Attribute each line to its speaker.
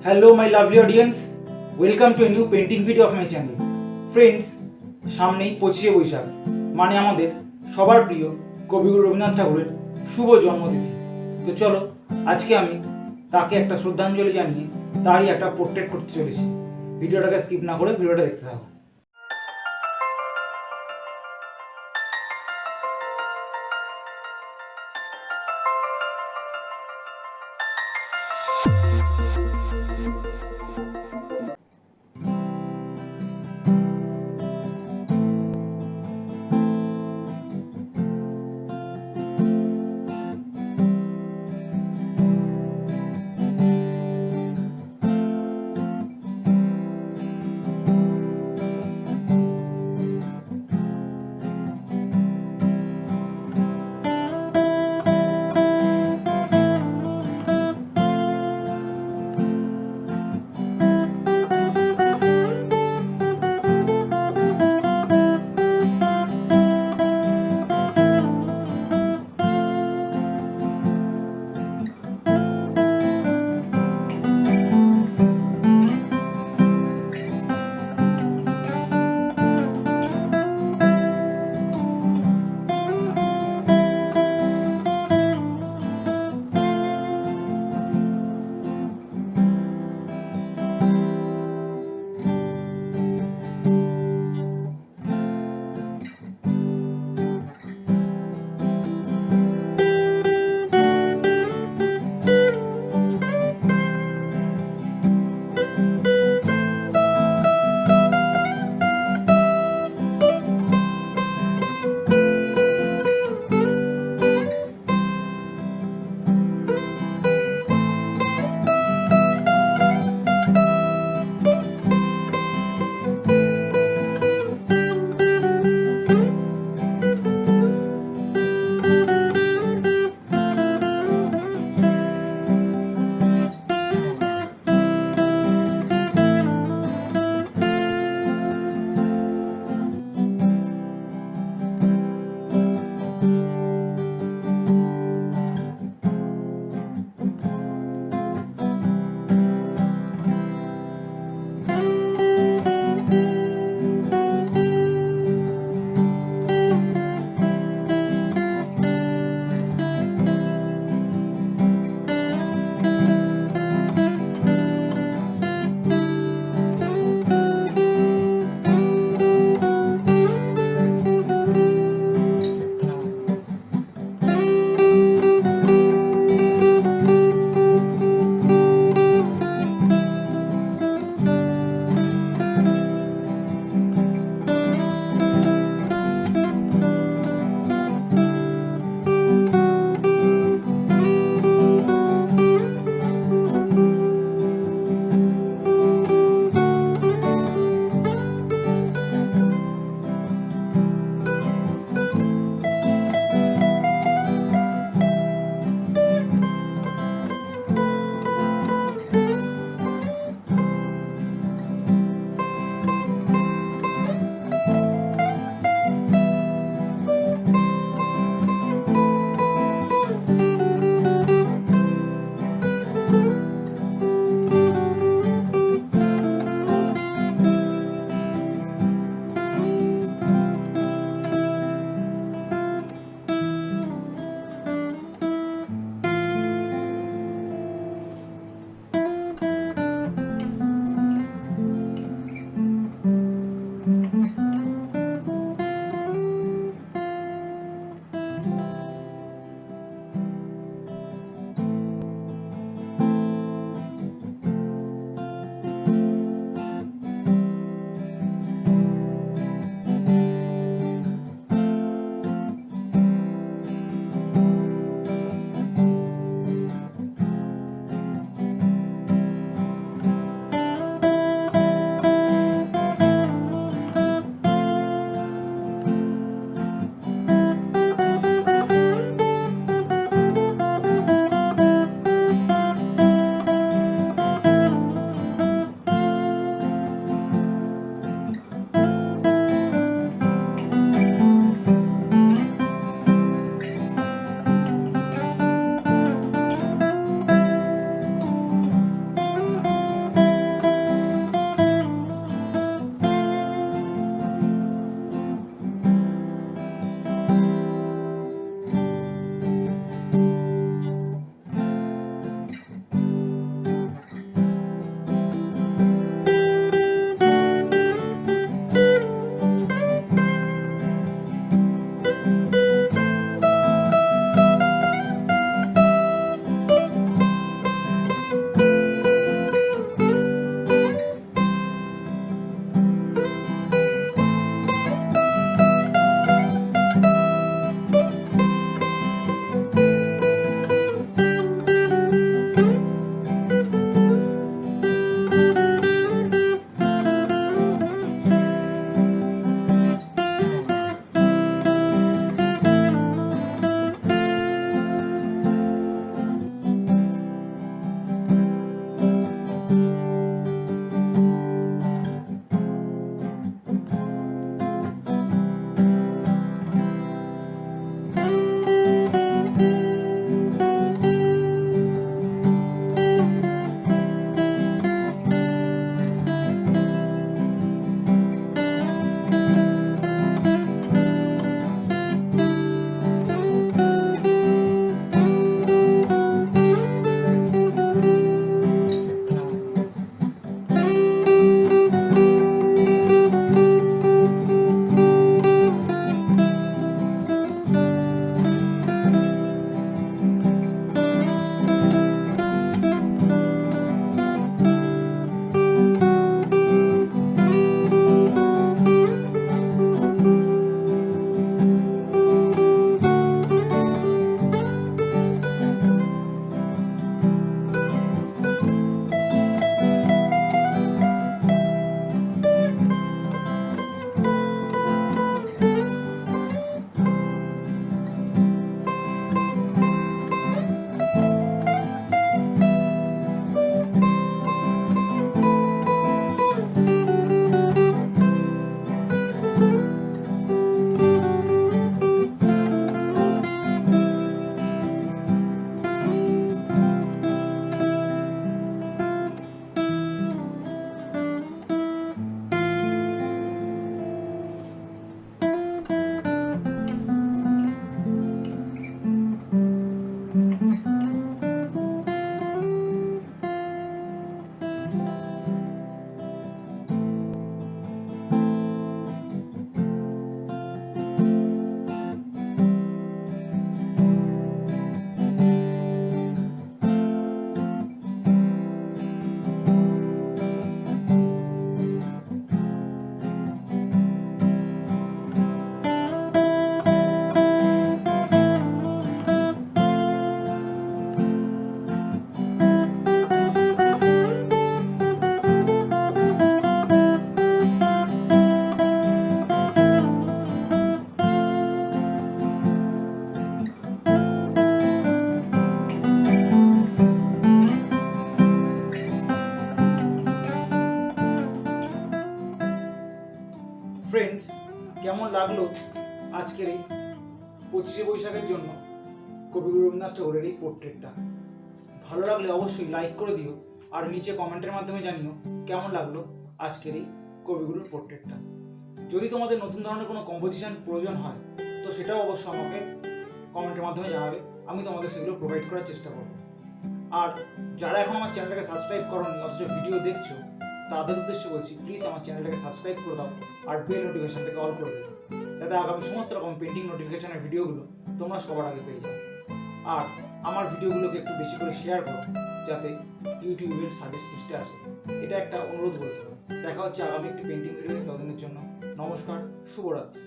Speaker 1: Hello my lovely audience, welcome to a new painting video of my channel. Friends, সামনেই 25শে বৈশাখ মানে আমাদের সবার প্রিয় কবিগুরু রবীন্দ্রনাথ ঠাকুরের শুভ জন্মতিথি। তো চলো আজকে আমি তাকে একটা শ্রদ্ধাঞ্জলি জানিয়ে তারই একটা পোর্ট্রেট করতে চলেছি। ভিডিওটাকে স্কিপ না করে ভিডিওটা দেখতে থাকো। কেমন লাগলো আজকের এই 25শে বৈশাখের জন্য কবিগুরু রবীন্দ্রনাথ ঠাকুরের এই পোর্ট্রেটটা? ভালো লাগলে অবশ্যই লাইক করে দিও, আর নিচে কমেন্টের মাধ্যমে জানিও কেমন লাগলো আজকের এই কবিগুরুর পোর্ট্রেটটা। যদি তোমাদের নতুন ধরনের কোনো কম্পোজিশন প্রয়োজন হয় তো সেটাও অবশ্যই আমাকে কমেন্টের মাধ্যমে জানাবে, আমি তোমাদের সেগুলো প্রোভাইড করার চেষ্টা করব। আর যারা এখন আমার চ্যানেলটাকে সাবস্ক্রাইব করোনি অথচ ভিডিও দেখছো, তাদের উদ্দেশ্যে বলছি, প্লিজ আমার চ্যানেলটাকে সাবস্ক্রাইব করে দাও আর বেল নোটিফিকেশনটাকে অল করে দেবে, যাতে আগামী সমস্ত রকম পেন্টিং নোটিফিকেশনের ভিডিওগুলো তোমরা সবার আগে পেয়ে যাও। আর আমার ভিডিওগুলোকে একটু বেশি করে শেয়ার করো, যাতে ইউটিউবের সাজেস্ট লিস্টে আসে। এটা একটা অনুরোধ বলতে হবে। দেখা হচ্ছে আগামী একটি পেন্টিং ভিডিও। ততদিনের জন্য নমস্কার, শুভরাত্রি।